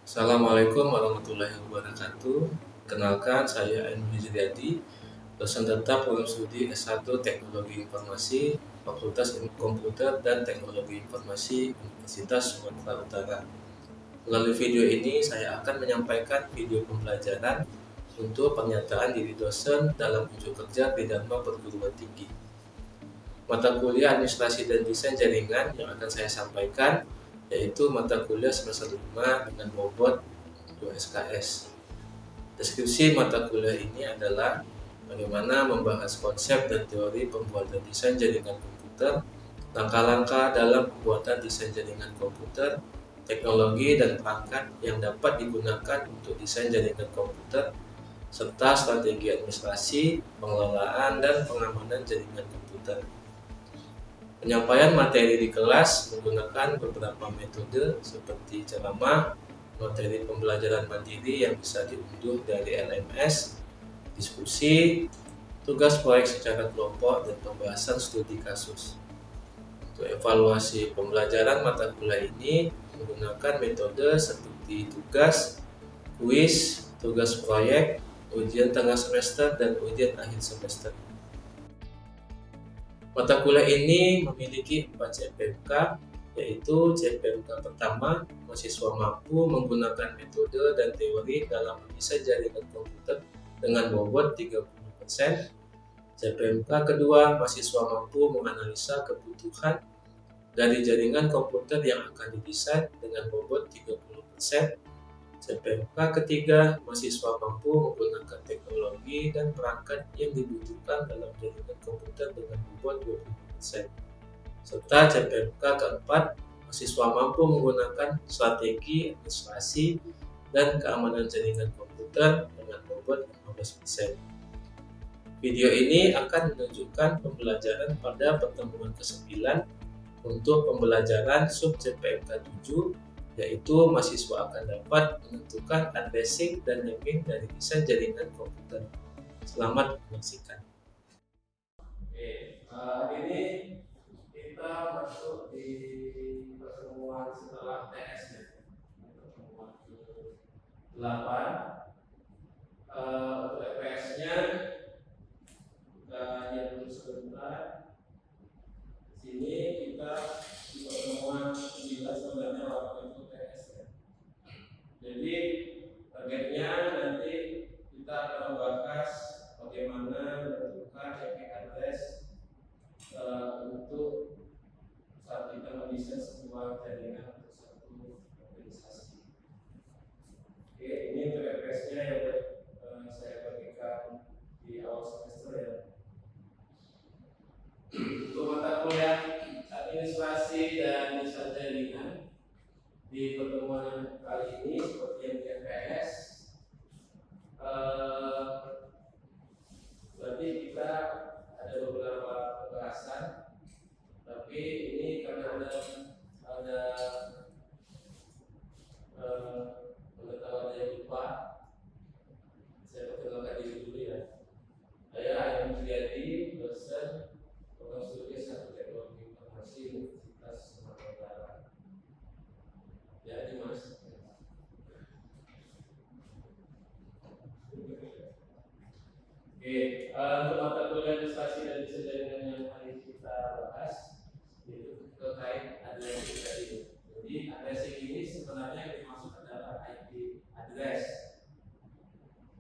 Assalamualaikum warahmatullahi wabarakatuh. Kenalkan, saya Andi Juliadi, dosen tetap program studi S1 Teknologi Informasi, Fakultas Ilmu Komputer dan Teknologi Informasi Universitas Sumatera Utara. Melalui video ini, saya akan menyampaikan video pembelajaran untuk pernyataan diri dosen dalam unjuk kerja Bidama Perguruan Tinggi. Mata kuliah Administrasi dan Desain Jaringan yang akan saya sampaikan yaitu mata kuliah semester 5 dengan bobot 2 SKS. Deskripsi mata kuliah ini adalah bagaimana membahas konsep dan teori pembuatan desain jaringan komputer, langkah-langkah dalam pembuatan desain jaringan komputer, teknologi dan perangkat yang dapat digunakan untuk desain jaringan komputer, serta strategi administrasi, pengelolaan, dan pengamanan jaringan komputer. Penyampaian materi di kelas menggunakan beberapa metode seperti ceramah, materi pembelajaran mandiri yang bisa diunduh dari LMS, diskusi, tugas proyek secara kelompok, dan pembahasan studi kasus. Untuk evaluasi pembelajaran mata kuliah ini menggunakan metode seperti tugas, kuis, tugas proyek, ujian tengah semester, dan ujian akhir semester. Mata kuliah ini memiliki 4 CPMK, yaitu CPMK pertama, mahasiswa mampu menggunakan metode dan teori dalam mendesain jaringan komputer dengan bobot 30%. CPMK kedua, mahasiswa mampu menganalisa kebutuhan dari jaringan komputer yang akan didesain dengan bobot 30%. CPMK ketiga, mahasiswa mampu menggunakan teknologi dan perangkat yang dibutuhkan dalam jaringan komputer dengan bobot 20%. Serta CPMK keempat, mahasiswa mampu menggunakan strategi administrasi dan keamanan jaringan komputer dengan bobot 15%. Video ini akan menunjukkan pembelajaran pada pertemuan ke-9 untuk pembelajaran sub CPMK 7, yaitu mahasiswa akan dapat menentukan addressing dan naming dari desain jaringan komputer. Selamat menyaksikan. Oke, hari ini kita masuk di pertemuan setelah TS, pertemuan ke-8. Untuk EPS-nya kita lihat dulu sebentar. Sini kita di pertemuan 9 sebenarnya waktu itu TS ya. Jadi targetnya nanti kita akan membahas bagaimana menentukan IP address untuk saat kita mendesain sebuah jaringan untuk satu organisasi. Oke, ini untuk EPS-nya yang saya bagikan di awal semester ya. Untuk mata kuliah administrasi dan desain jaringan di pertemuan kali ini seperti yang di MPS, berarti kita ada beberapa pembahasan, tapi ini karena ada pengetahuan yang lupa, saya perkenalkan diri dulu ya. Saya Ayam Juliadi, dosen program studi S1 Teknologi Informasi Universitas Sumatera Utara. Jadi Mas. Oke, untuk mata kuliah administrasi dan desain jaringan yang hari kita bahas itu terkait addressing tadi. Jadi addressing ini sebenarnya yang dimaksud adalah IP address.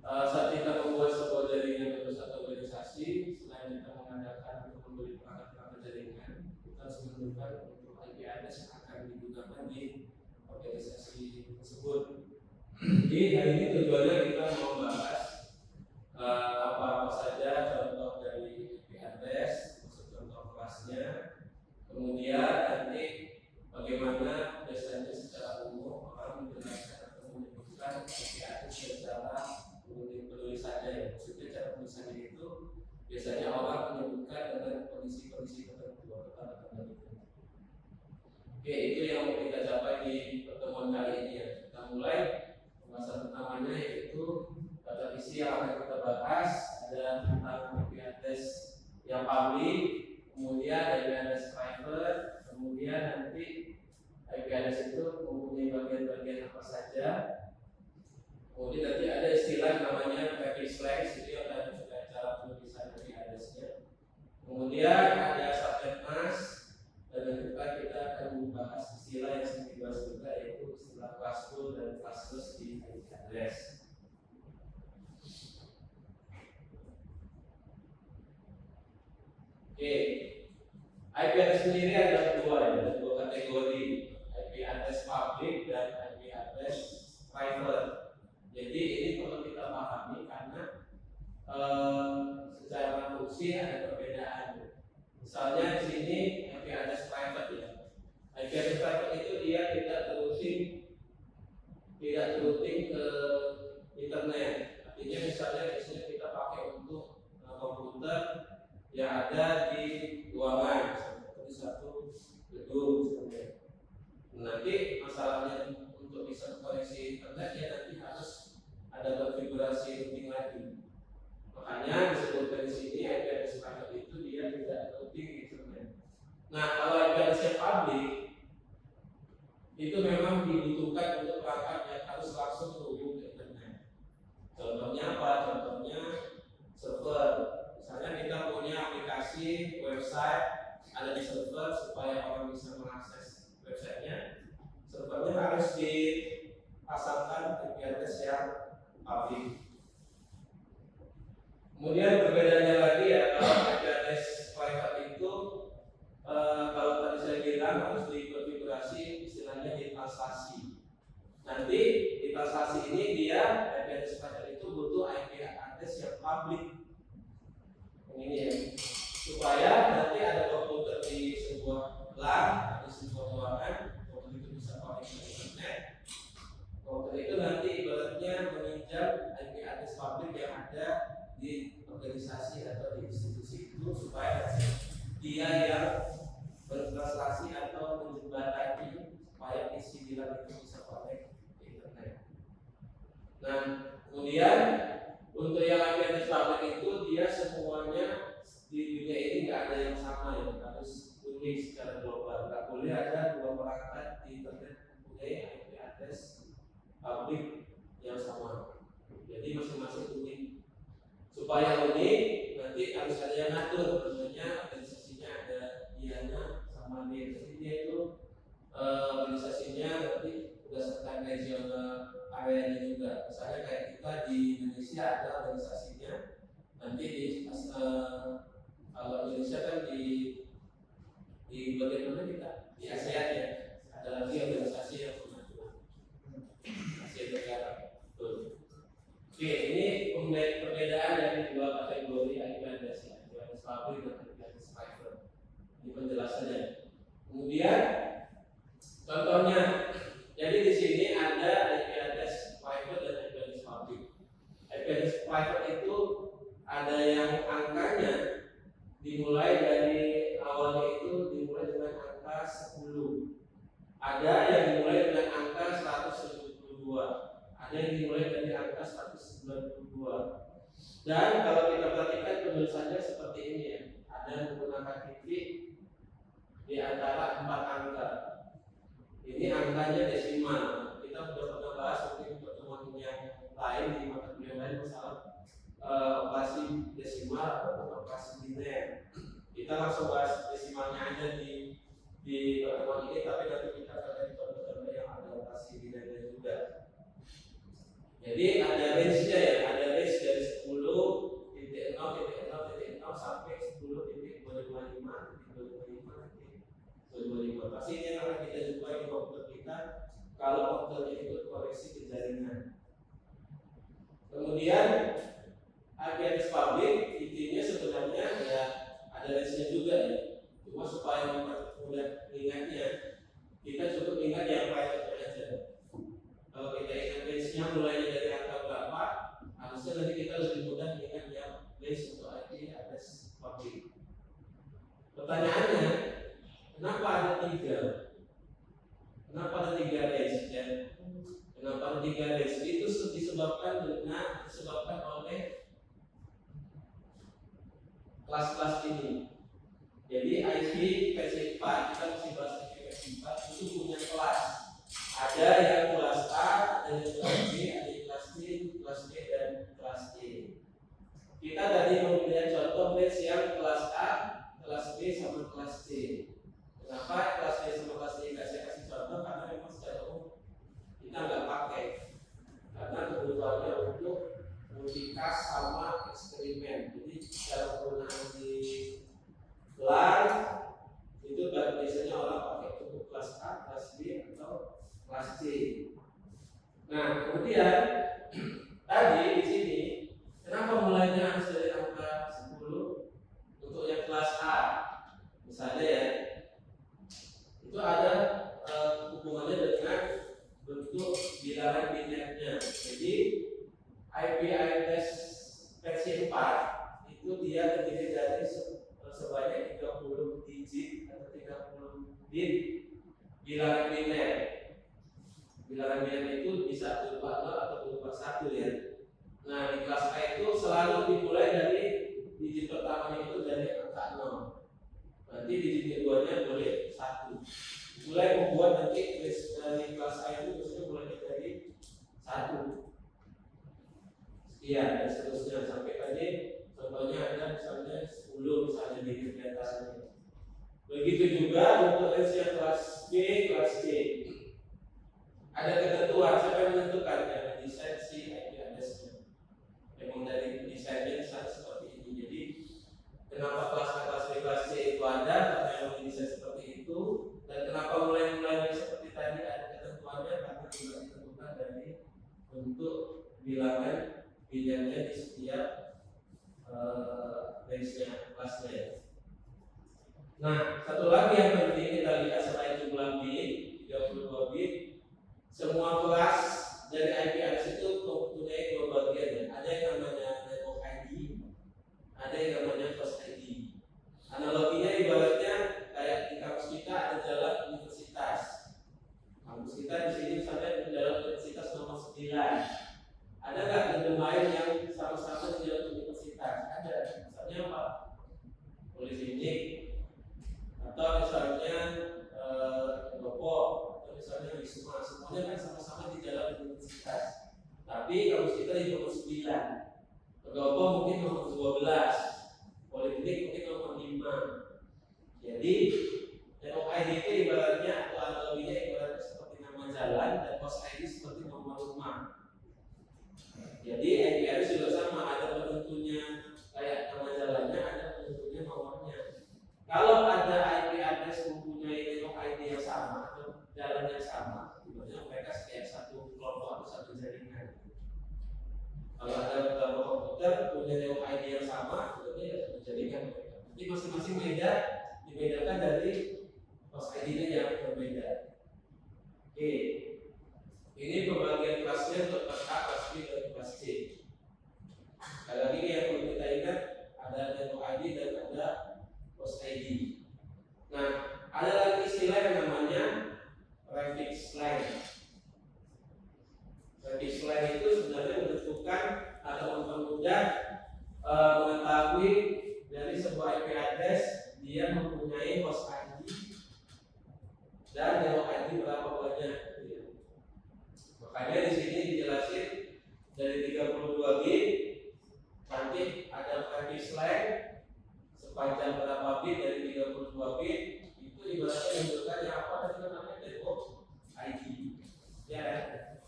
Saat kita membuat sebuah jaringan untuk satu organisasi, selain kita mengandalkan untuk membeli perangkat jaringan, kita harus menentukan untuk IP address yang akan digunakan di organisasi tersebut. Jadi hari ini tujuannya kita mau membahas apa-apa saja contoh dari IP address, maksud contoh kelasnya, kemudian nanti bagaimana biasanya secara umum orang menjelaskan atau menyebutkan IP address secara peduli saja ya. Maksudnya cara penulisannya itu biasanya orang menyebutkan dengan kondisi-kondisi tertentu atau tanda-tanda tertentu. Oke, itu yang mau kita capai di pertemuan kali ini ya. Kita mulai pembahasan pertamanya yaitu data isi yang akan kita bahas ada tentang IP address yang public, kemudian IP address private, kemudian nanti IP address itu mempunyai bagian-bagian apa saja, istilah classful dan classless di IP address. Oke, IP address sendiri ada dua kategori, IP address public dan IP address private. Jadi ini perlu kita pahami karena secara fungsi ada perbedaan. Misalnya di sini IP address private ya. IP address private itu dia tidak terusin ke internet. Artinya misalnya di sini kita pakai untuk komputer yang ada di ruangan seperti satu gedung misalnya. Nanti masalahnya untuk bisa koneksi internet ya nanti harus ada konfigurasi routing lagi. Makanya disebutkan di sini IP address private itu dia tidak routing internet. Nah, kalau IP address public itu memang dibutuhkan untuk perangkat yang harus langsung terhubung ke internet. Contohnya apa? Contohnya server. Misalnya kita punya aplikasi website ada di server supaya orang bisa mengakses websitenya. Servernya harus dipasangkan IP address yang public. Kemudian perbedaannya lagi ya, kalau IP address private itu kalau tadi saya bilang harus dikonfigurasi istilahnya di translasi. Nanti di translasi ini dia IP address private itu butuh IP address yang public. Ini ya, supaya nanti ada komputer di sebuah LAN, di sebuah ruangan, komputer itu bisa connect ke internet. Komputer itu nanti ibaratnya meminjam IP address public yang ada di organisasi atau di institusi itu supaya dia yang bertransaksi atau menjembatani supaya isi di LAN itu bisa connect ke internet. Nah, kemudian untuk yang IP address public itu dia semuanya di dunia ini nggak ada yang sama ya, harus unik secara global. Nggak boleh ada dua perangkat di internet mempunyai IP address public yang sama. Jadi masing-masing unik. Supaya unik nanti harus ada yang ngatur, namanya organisasinya ada dianya sama dia. Jadi dia itu organisasinya nanti berdasarkan regional areanya juga. Misalnya kayak kita di Indonesia ada organisasinya, nanti di kalau Indonesia kan di bagian mana kita di ASEAN ya, ada lagi organisasi yang mengatur Asia Tenggara. Betul. Oke, ini perbedaan dari dua kategori IP address ya, IP address public dan IP address private. Ini penjelasannya. Kemudian contohnya, jadi di sini ada IP address private dan IP address public. IP address private itu ada yang angkanya dimulai dari awalnya itu dimulai dengan angka 10. Ada yang dimulai dengan angka 172. Ada yang dimulai dari angka 192. Dan kalau kita perhatikan penulisannya seperti ini ya. Ada yang menggunakan titik di antara 4 angka. Ini angkanya desimal. Kita sudah pernah bahas mungkin pertemuan yang lain di mata kuliah lain masalah operasi desimal atau operasi biner. Kita langsung bahas desimalnya aja di pertemuan ini, tapi nanti kita akan lihat contoh-contoh yang ada operasi binernya juga. Jadi ada range-nya ya, ada range dari 10.0.0.0 sampai 10.255.255. Pasti ini akan kita jumpai di komputer kita kalau komputernya ikut koneksi ke jaringan. Kemudian IP address public intinya sebenarnya ya ada range-nya juga ya. Cuma supaya mudah ingatnya, kita cukup ingat yang private aja. Kalau kita ingat range-nya mulainya dari angka berapa, harusnya nanti kita lebih mudah ingat yang range untuk IP address public. Pertanyaannya, kenapa ada 3? Kenapa ada 3 range? Ya? Kenapa ada 3 range? Itu disebabkan oleh kelas-kelas ini. Jadi IP versi 4, kita mesti bahas IP versi 4 itu punya kelas. Ada yang kelas A, ada yang kelas B, ada yang kelas C, kelas D, dan kelas E. Kita tadi memberikan contoh range yang kelas A, kelas B, sama kelas C. Kenapa kelas B sama kelas C nggak saya kasih contoh? Karena memang secara umum Nah, kemudian tadi di sini kenapa mulainya harus dari angka 10 untuk yang kelas A? Misalnya ya, itu ada hubungannya dengan bentuk bilangan binetnya. Jadi IP address versi 4 itu dia terdiri dari sebanyak 30 digit atau 30 bit bilangan binet. Bilangan binet itu bisa berupa 0 atau berupa 1 ya. Nah, di kelas A itu selalu dimulai dari digit pertamanya itu dari angka 0. Nanti digit keduanya boleh 1. Mulai membuat nanti dari kelas A itu biasanya mulai dari 1. Sekian dan seterusnya sampai tadi contohnya ada misalnya 10 misalnya digit di atasnya. Begitu juga untuk range yang kelas B, kelas C. Ada ketentuan, siapa yang menentukan? Ya, desain si IP address-nya. Memang dari desainnya seperti ini. Jadi kenapa kelas B, kelas C itu ada? Karena memang desain seperti itu. Dan kenapa mulai seperti tadi ada ketentuannya? Karena juga ditentukan dari bentuk bilangan binetnya di setiap range-nya, kelasnya. Nah, satu lagi yang penting kita lihat selain jumlah bit 32 bit, semua kelas dari IP address itu mempunyai 2 bagian. Ada yang namanya network ID, ada yang namanya host ID. Analoginya ibaratnya kayak di kampus kita ada jalan universitas. Kampus kita di sini misalnya jalan universitas nomor 9. Ada nggak gedung lain yang sama-sama di jalan universitas? Ada. Misalnya apa? Politeknik, atau misalnya Dopo, atau misalnya Wisma, semuanya kan sama-sama di jalan universitas. Tapi kampus kita di nomor 9, Dopo mungkin nomor 12, Politeknik mungkin nomor 5. Jadi network ID itu ibaratnya atau analoginya ibaratnya seperti nama jalan dan host ID seperti nomor rumah. Jadi IP address juga sama, ada penentunya kayak nama jalannya, ada penentunya nomornya. Kalau ada IP address mempunyai network ID yang sama atau jalan yang sama, sebenarnya mereka kayak satu kelompok atau satu jaringan. Kalau ada beberapa komputer punya network ID yang sama, sebenarnya ya satu jaringan mereka. Jadi masing-masing beda, dibedakan dari host ID-nya yang berbeda. Oke, ini pembagian kelasnya untuk kelas A, kelas B, dan kelas C. Sekali lagi yang perlu kita ingat, ada network ID dan ada host ID. Nah, ada lagi istilah yang namanya prefix line. Prefix line itu sebenarnya menentukan atau mempermudah mengetahui dari sebuah IP address dia mempunyai host ID dan network ID berapa banyak. Makanya di sini dijelasin dari 32 bit nanti ada prefix line sepanjang berapa bit dari 32 bit itu ibaratnya menunjukkan yang apa tadi namanya network ID. Ya,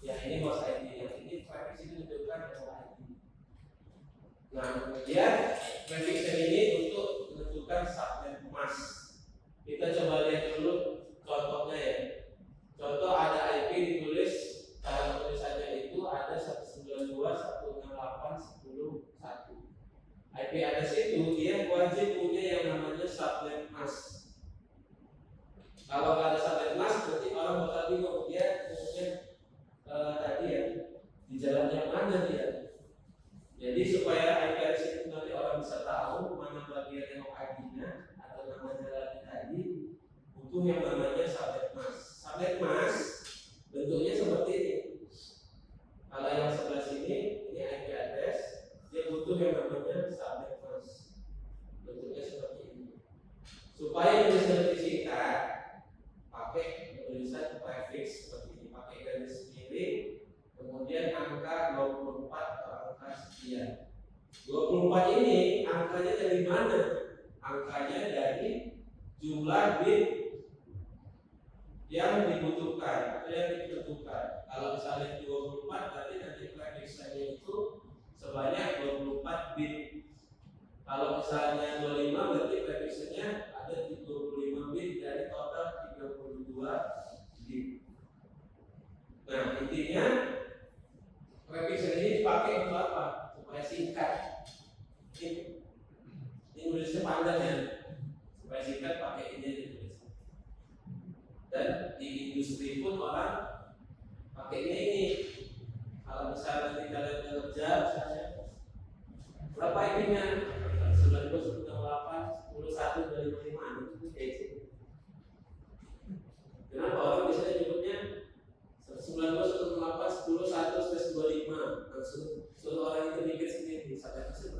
yang ini host ID, yang ini prefix ini menunjukkan network ID. Nah, kemudian prefix ini untuk menentukan subnet mask. Kita coba lihat dulu contohnya ya. Contoh ada IP ditulis cara tulisannya itu ada 192.168.10.1. IP address itu dia wajib punya yang namanya subnet mask. Kalau nggak ada subnet mask, berarti orang bakal bingung dia punya tadi ya di jalan yang mana dia. Jadi supaya IP address itu nanti orang bisa tahu mana bagian network ID-nya atau nama jalannya tadi, butuh yang namanya subnet mask. Subnet mask bentuknya seperti ini. Kalau yang sebelah sini ini IP address, dia butuh yang namanya subnet mask. Bentuknya seperti ini. Supaya bisa disingkat, pakai tulisan prefix seperti ini, pakai garis miring, kemudian angka 24 atau angka sekian. 24 ini angkanya dari mana? Angkanya dari jumlah bit yang dibutuhkan atau yang ditentukan. Kalau misalnya 24 berarti nanti prefixnya itu sebanyak 24 bit. Kalau misalnya 25 berarti prefixnya ada 25 bit dari total 32 bit. Nah, intinya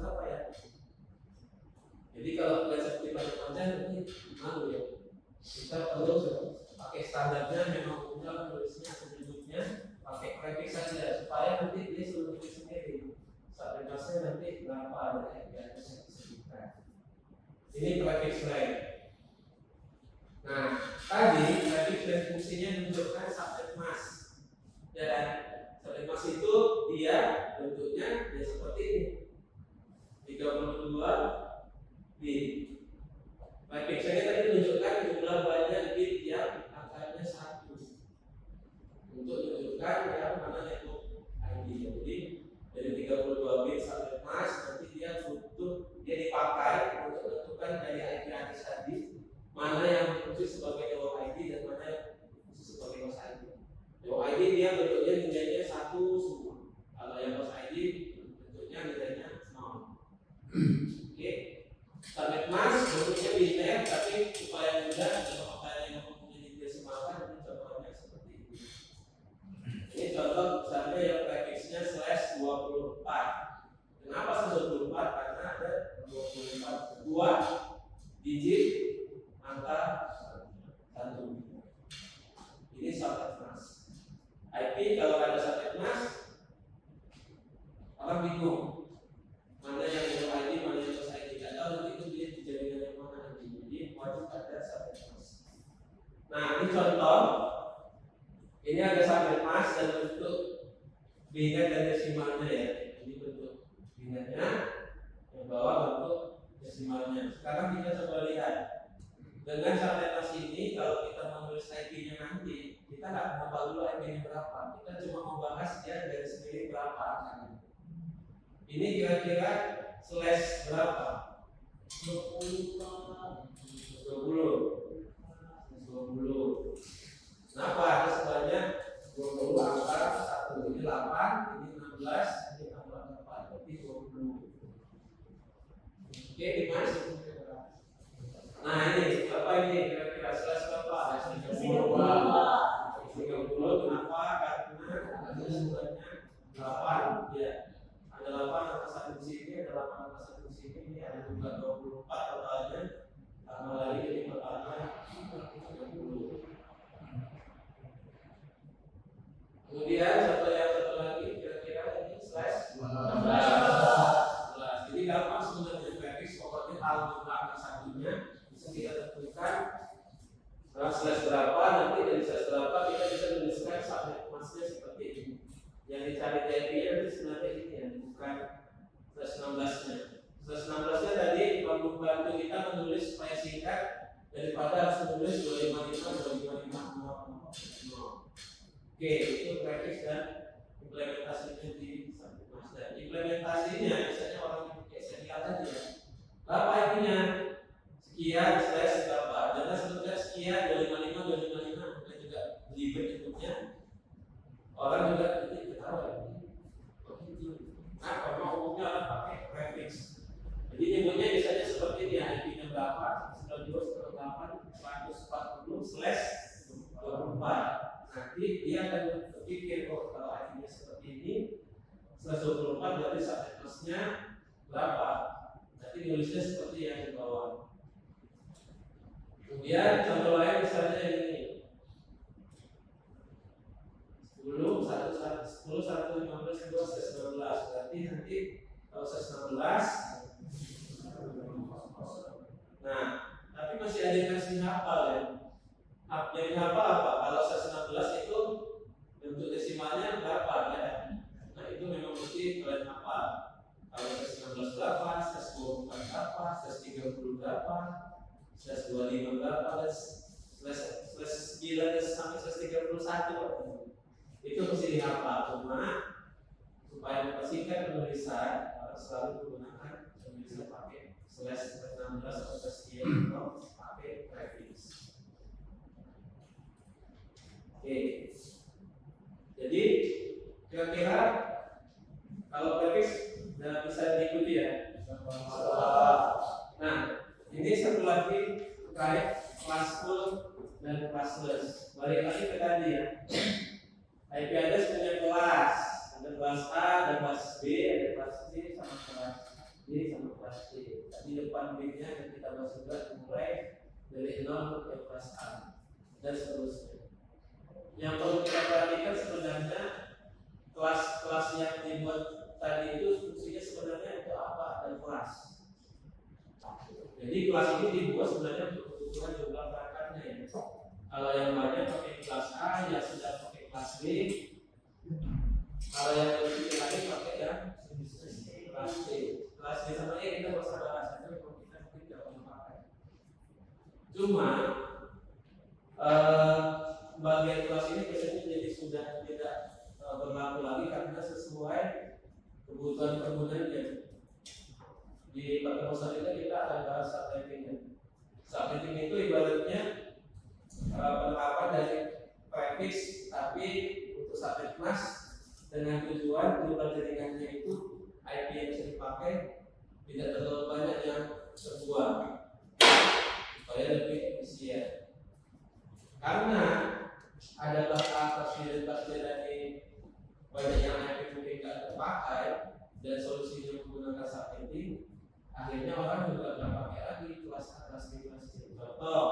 berapa ya? Jadi kalau kalian seperti panjang nanti malu ya. Kita perlu pakai standarnya memang udah tulisnya penduduknya pakai prefix saja supaya nanti dia sudah tulis sendiri. Sampai masnya nanti berapa ada yang bisa disebutkan. Ini prefix rank. Nah, tadi prefix rank fungsinya menunjukkan subject mass. Dan subject mass itu dia bentuknya dia seperti ini. 32 bit. Prefix rank tadi menunjukkan jumlah banyak bit yang angkanya 1. Untuk menunjukkan yang mana network ID. Jadi dari 32 bit subject mass nanti dia dipakai untuk menentukan dari IP address tadi mana yang berfungsi sebagai network ID dan mana yang berfungsi sebagai host ID. Network ID dia bentuknya nilainya 1 semua. Kalau yang host ID bentuknya nilainya 0. Oke. Subject mass bentuknya biner tapi supaya mudah kalau kalian yang mempunyai desimalkan ini contohnya seperti ini. Ini contoh misalnya yang prefixnya /24. Kenapa 24? Karena ada 24 dua digit angka 1. Ini subject mass. IP kalau ada subject mass orang bingung mana yang network ID, mana yang host ID. Tidak tahu nanti itu dia dijadikan yang mana nanti. Jadi wajib ada subject mass. Nah ini contoh. Ini ada subject mass dan bentuk biner dan desimalnya ya. Ini bentuk binernya, yang bawah bentuk desimalnya. Sekarang kita coba lihat. Dengan subject mass ini kalau kita menulis IP-nya nanti, kita nggak mau tahu dulu IP-nya berapa. Kita cuma mau bahas dia dari sendiri berapa angkanya. Ini kira-kira slash berapa? 20. Kenapa? Ada sebanyak 20 angka 1. Ini 8, ini 16, ini 64, berarti 20. Oke, Dimas. Nah ini, apa ini kira-kira slash berapa? 30. 30 kenapa? Karena ada sebanyak 8 ya. Ada 8 angka 1 di sini, ada 8 angka 1 di sini, ini ada juga 24 totalnya. Tambah lagi jadi totalnya 30. Kemudian satu lagi kira-kira ini slash 16. Jadi gampang sebenarnya prefix pokoknya tahu jumlah angka satunya bisa kita tentukan slash berapa, nanti dari slash berapa kita bisa menuliskan subject mass-nya seperti ini. Yang dicari IP-nya itu sebenarnya ini ya, bukan slash 16-nya. Slash 16-nya tadi membantu kita menulis supaya singkat daripada harus menulis 255 255 Oke, itu prefix dan implementasinya di subject mass. Dan implementasinya biasanya orang yang pakai serial aja ya. Berapa IP-nya? Sekian slash berapa? Jangan sebutnya sekian 255 kita juga belibet inputnya. Orang juga nanti ketawa ya. Nah, kalau umumnya orang pakai prefix. Jadi nyebutnya biasanya seperti ini, IP-nya berapa? 92.140/24. Nanti dia akan berpikir kalau IP-nya seperti ini, 124 berarti subject mass-nya berapa? Nanti nulisnya seperti yang di bawah. Kemudian contoh lain misalnya ini 10, 1, 15, 2, 19. Berarti nanti kalau 19. Nah, tapi masih ada yang kasih hafal ya. Yang hafal apa? Kalau 16 itu bentuk desimalnya berapa ya? Nah itu memang mesti kalian hafal. Kalau 19 berapa, 24 berapa, 30 berapa, 25 berapa, slash 9 sampai 31. Itu mesti dihafal. Cuma supaya mempersingkat penulisan harus selalu menggunakan penulisan pakai slash 16 atau sekian atau pakai prefix. Oke, jadi kira-kira kalau prefix sudah bisa diikuti ya. Nah, ini satu lagi terkait classful dan classless. Balik lagi ke tadi ya. IP address punya kelas, ada kelas A, ada kelas B, ada kelas C, sama kelas D. kehidupan B-nya yang kita bahas juga dimulai dari 0 ke kelas A dan seterusnya. Yang perlu kita perhatikan sebenarnya kelas-kelas yang dibuat tadi itu fungsinya sebenarnya untuk apa? Ada kelas. Jadi kelas ini dibuat sebenarnya untuk kebutuhan jumlah perangkatnya ya. Kalau yang banyak pakai kelas A, ya sudah pakai kelas B. Kalau yang lebih lagi pakai yang kelas C. Kelas C sama E kita nggak usah bahas, karena kalau kita mungkin tidak pernah pakai. Cuma bagian kelas ini biasanya jadi sudah tidak berlaku lagi karena sesuai kebutuhan penggunanya. Di pertemuan selanjutnya kita akan bahas subnetting. Subnetting itu ibaratnya penerapan dari prefix, tapi untuk subnet class dengan tujuan jumlah jaringannya itu IP yang bisa dipakai tidak terlalu banyak yang terbuang supaya lebih efisien. Karena ada kelas A, kelas B, dan kelas C tadi banyak yang IP mungkin tidak terpakai dan solusinya menggunakan subnetting, akhirnya orang juga tidak pakai lagi kelas A, kelas B, kelas C. Contoh,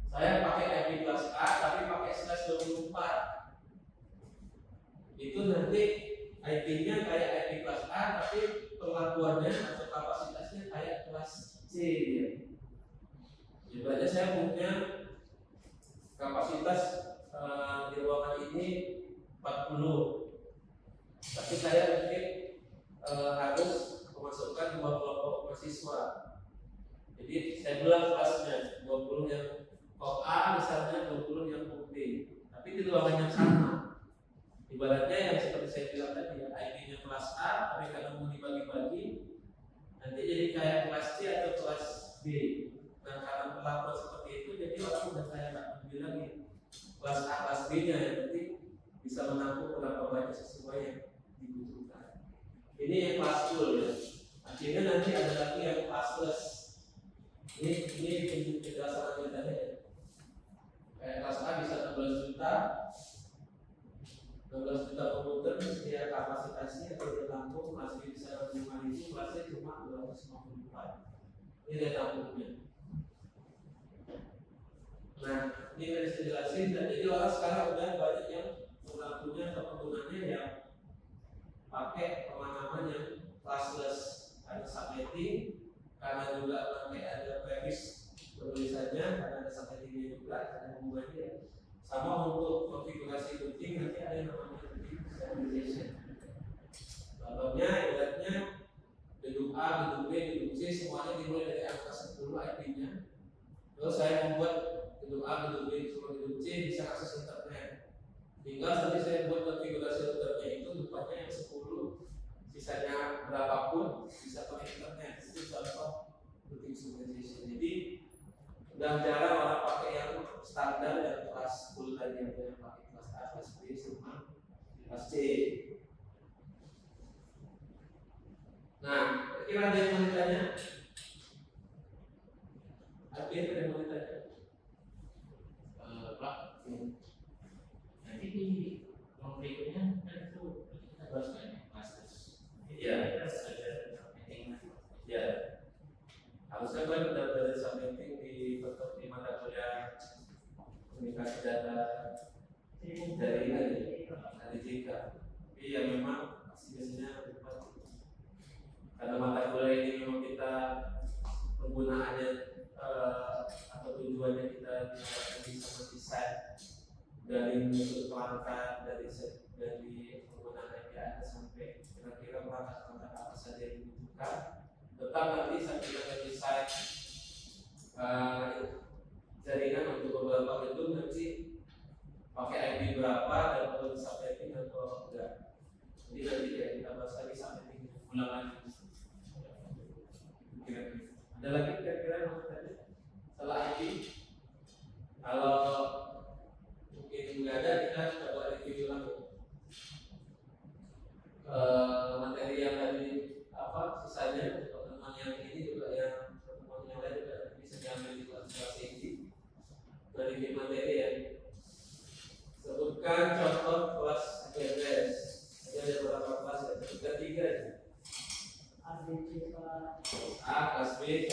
saya pakai IP kelas A tapi pakai /24. Itu nanti IP-nya kayak IP kelas A tapi perlakuannya atau kapasitasnya kayak kelas C ya. Ibaratnya saya punya kapasitas di ruangan ini 40, tapi saya mungkin harus memasukkan 2 kelompok mahasiswa. Jadi saya belah kelasnya, 20 yang kelompok A misalnya, 20 yang kelompok B, tapi di ruangan yang sama. Ibaratnya yang seperti saya bilang tadi ya, IP-nya kelas A, tapi kalau mau dibagi-bagi nanti jadi kayak kelas C atau kelas B. Nah karena perlakuan seperti itu, jadi orang udah kayak nggak bilang nih kelas A, kelas B-nya yang penting bisa menampung berapa banyak sesuai yang dibutuhkan. Ini yang kelas full ya. Akhirnya nanti ada lagi yang kelas plus. Ini penjelasan tadi ya. Kayak kelas A bisa 16 juta. 12 juta komputer sedia kapasitasnya atau ditampung, kelas B bisa 5.000, kelas C cuma 254. Ini dia tampungnya. Nah, ini harus dijelasin. Dan jadi orang sekarang udah banyak yang pelakunya atau penggunanya yang pakai pemahaman yang classless, ada subnetting, karena juga nanti ada prefix penulisannya, karena ada subnettingnya juga, ada hubungannya. Sama untuk konfigurasi routing nanti ada yang namanya routing serialization. Contohnya, ibaratnya gedung A, gedung B, gedung C semuanya dimulai dari angka 10 IP-nya. Terus saya membuat gedung A, gedung B, gedung C bisa akses internet. Tinggal nanti saya buat konfigurasi routernya itu rupanya yang 10, sisanya berapapun bisa pakai internet. Itu contoh routing serialization. Jadi udah jarang orang pakai yang standar dan kelas full tadi, yang pakai kelas A, kelas B, sama kelas C. Nah, kira-kira ada yang mau ditanya? Ada yang mau ditanya? Pak, nanti di nomor berikutnya kan itu kita bahas banyak kelas. Iya. Ya. Harusnya kan udah belajar subnetting di mata kuliah komunikasi data jaringan dari JK. Tapi ya memang biasanya karena mata kuliah ini memang kita penggunaannya atau tujuannya kita bisa mendesain dari bentuk perangkat dari penggunaan API sampai kira-kira perangkat apa saja yang dibutuhkan. Tetap nanti saya bisa desain jaringan untuk beberapa gedung nanti pakai IP berapa dan perlu subnetting atau enggak. Jadi nanti ya kita bahas lagi subnetting ulangan. Ada lagi kira-kira yang mau tanya setelah IP? Kalau mungkin nggak ada, kita coba review ulang materi yang tadi apa sisanya. Yang ini juga yang pertemuan yang lain juga bisa diambil di kelas ini dari materi ya. Sebutkan contoh kelas GBS. Ada beberapa kelas ya, tiga A, kelas B,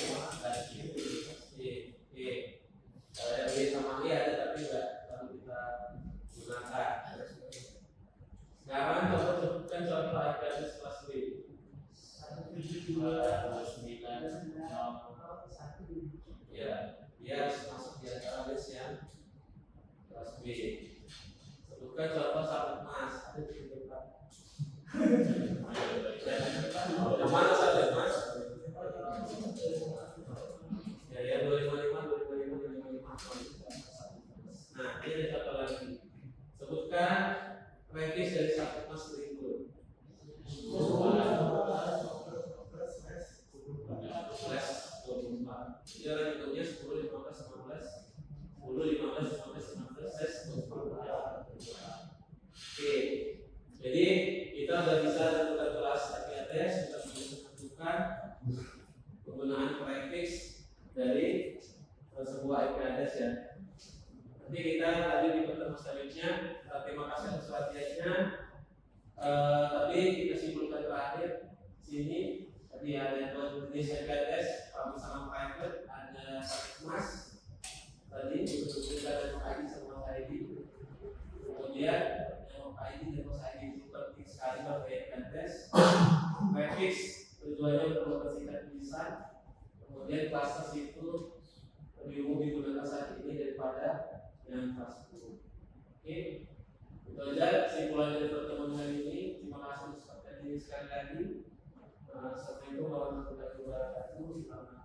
Ya, dia harus masuk di antara list yang kelas B. Sebutkan contoh sabuk emas. Ada di depan. Yang mana sabuk emas? Ya 255, 255. Nah, ini ada contoh lagi. Sebutkan revisi dari sabuk emas berikut. Plus 24. Dia hitungnya 10, 15, 15, 10, 15, 15, 15, plus 24. Oke. Jadi kita sudah bisa tentukan kelas IPATES, kita bisa tentukan penggunaan prefix dari sebuah IPATES ya. Nanti kita lanjut di pertemuan selanjutnya. Terima kasih atas perhatiannya. Tapi kita simpulkan terakhir sini tadi ada dua jenis IPATES, public sama private, ada emas tadi kita ada ID sama ID. Kemudian ID dan ID itu penting sekali bagi IPATES. Prefix tujuannya untuk mempersingkat tulisan. Kemudian kelas itu lebih umum digunakan saat ini daripada yang kelas 10. Oke, itu aja kesimpulan dari pertemuan hari ini. Terima kasih sekali lagi. Assalamualaikum warahmatullahi wabarakatuh.